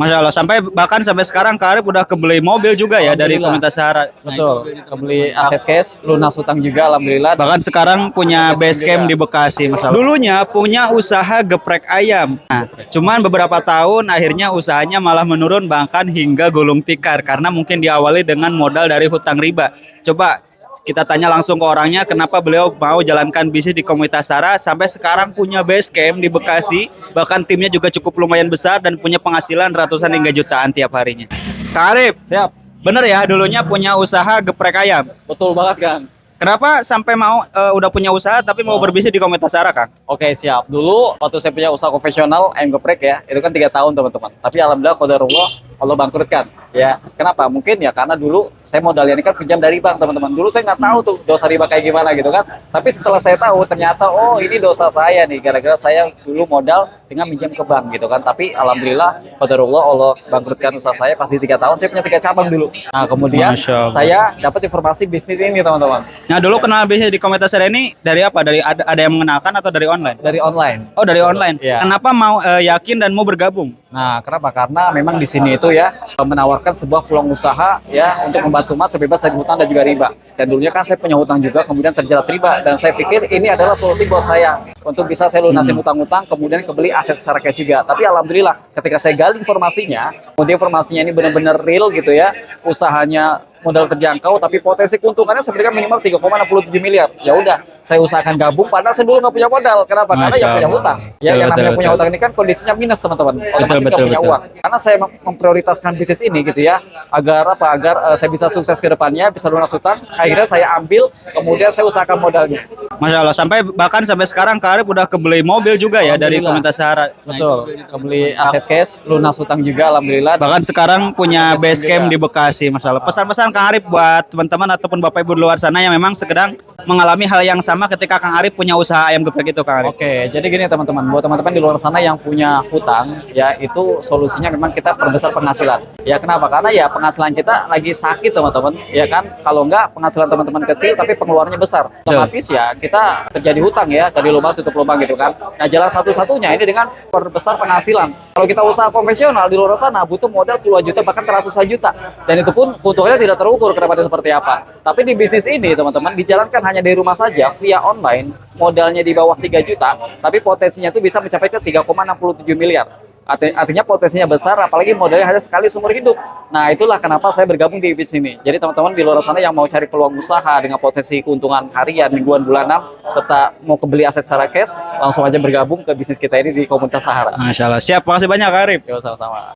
Masya Allah, bahkan sampai sekarang Kak Arif udah kebeli mobil juga ya dari Alhamdulillah. Komunitas Sahara. Betul, kebeli aset cash, lunas utang juga alhamdulillah. Bahkan sekarang punya base camp di Bekasi, Masya Allah. Dulunya punya usaha geprek ayam. Nah, cuman beberapa tahun akhirnya usahanya malah menurun bahkan hingga gulung tikar karena mungkin diawali dengan modal dari hutang riba. Coba kita tanya langsung ke orangnya kenapa beliau mau jalankan bisnis di Komunitas Sahara sampai sekarang punya base camp di Bekasi, bahkan timnya juga cukup lumayan besar dan punya penghasilan ratusan hingga jutaan tiap harinya. Kak Arif, Siap, bener ya dulunya punya usaha geprek ayam. betul banget Kang. Kenapa sampai mau udah punya usaha tapi mau berbisnis di Komunitas Sahara, Kang? Oke siap. Dulu waktu saya punya usaha konvensional ayam geprek ya, itu kan 3 tahun teman-teman. Tapi alhamdulillah qadarullah Allah bangkrutkan. Ya, kenapa? Mungkin ya karena dulu saya modalnya ini kan pinjam dari bank teman-teman. Dulu saya nggak tahu tuh dosa riba kayak gimana gitu kan. Tapi setelah saya tahu ternyata oh ini dosa saya nih gara-gara saya dulu modal dengan minjam ke bank gitu kan. Tapi alhamdulillah qadarullah Allah bangkrutkan usaha saya pas di 3 tahun. Saya punya 3 cabang dulu. Nah kemudian Masya Allah. saya dapat informasi bisnis ini teman-teman Nah, dulu kenal bisnis di Komunitas Sahara ini dari apa? Dari ada yang mengenalkan atau dari online? dari online. Oh, dari online. Iya. Kenapa mau yakin dan mau bergabung? Nah, kenapa? Karena memang di sini itu ya menawarkan sebuah peluang usaha ya untuk membantu umat terbebas dari hutang dan juga riba. Dan dulunya kan saya punya hutang juga, kemudian terjerat riba. Dan saya pikir ini adalah solusi buat saya untuk bisa saya lunasin hutang-hutang, kemudian kebeli aset secara cash juga. Tapi alhamdulillah, ketika saya gali informasinya, kemudian informasinya ini benar-benar real gitu ya, usahanya modal terjangkau, tapi potensi keuntungannya sebenarnya minimal 3,67 miliar. Ya udah, saya usahakan gabung, padahal saya dulu nggak punya modal. Kenapa? Karena Masya yang punya Allah. hutang. Ya, Betul, yang betul, namanya punya betul. hutang ini kan kondisinya minus teman-teman. Otomatis nggak betul, punya betul. uang. Karena saya memprioritaskan bisnis ini gitu ya, agar apa? Agar saya bisa sukses ke depannya, bisa lunas hutang. Akhirnya saya ambil, kemudian saya usahakan modalnya. Masya Allah, bahkan sampai sekarang Kak Arif udah kebeli mobil juga ya dari Alhamdulillah. Komunitas Sahara. Betul, kebeli aset cash, lunas hutang juga alhamdulillah. Bahkan sekarang punya base camp juga. di Bekasi, Masya Allah. Pesan-pesan Kang Arif buat teman-teman ataupun Bapak Ibu di luar sana yang memang sedang mengalami hal yang sama ketika Kang Arif punya usaha ayam geprek itu, Kang Arif. Oke, jadi gini teman-teman, buat teman-teman di luar sana yang punya hutang, ya itu solusinya memang kita perbesar penghasilan. Ya kenapa? Karena ya penghasilan kita lagi sakit teman-teman, ya kan? Kalau enggak penghasilan teman-teman kecil tapi pengeluarannya besar, otomatis ya kita terjadi hutang ya, dari lubang tutup lubang gitu kan. Nah jalan satu-satunya ini dengan perbesar penghasilan. Kalau kita usaha konvensional di luar sana butuh modal puluhan juta bahkan ratusan juta, dan itu pun keuntungannya tidak terukur ke depannya seperti apa. Tapi di bisnis ini teman-teman dijalankan hanya dari rumah saja via online, modalnya di bawah 3 juta, tapi potensinya itu bisa mencapai ke 3,67 miliar. Artinya potensinya besar, apalagi modalnya hanya sekali seumur hidup. Nah itulah kenapa saya bergabung di bisnis ini. Jadi teman-teman di luar sana yang mau cari peluang usaha dengan potensi keuntungan harian, mingguan, bulanan, serta mau kebeli aset secara cash, langsung aja bergabung ke bisnis kita ini di Komunitas Sahara. Masya Allah. Siap, makasih banyak Kak Arif. Yo sama-sama.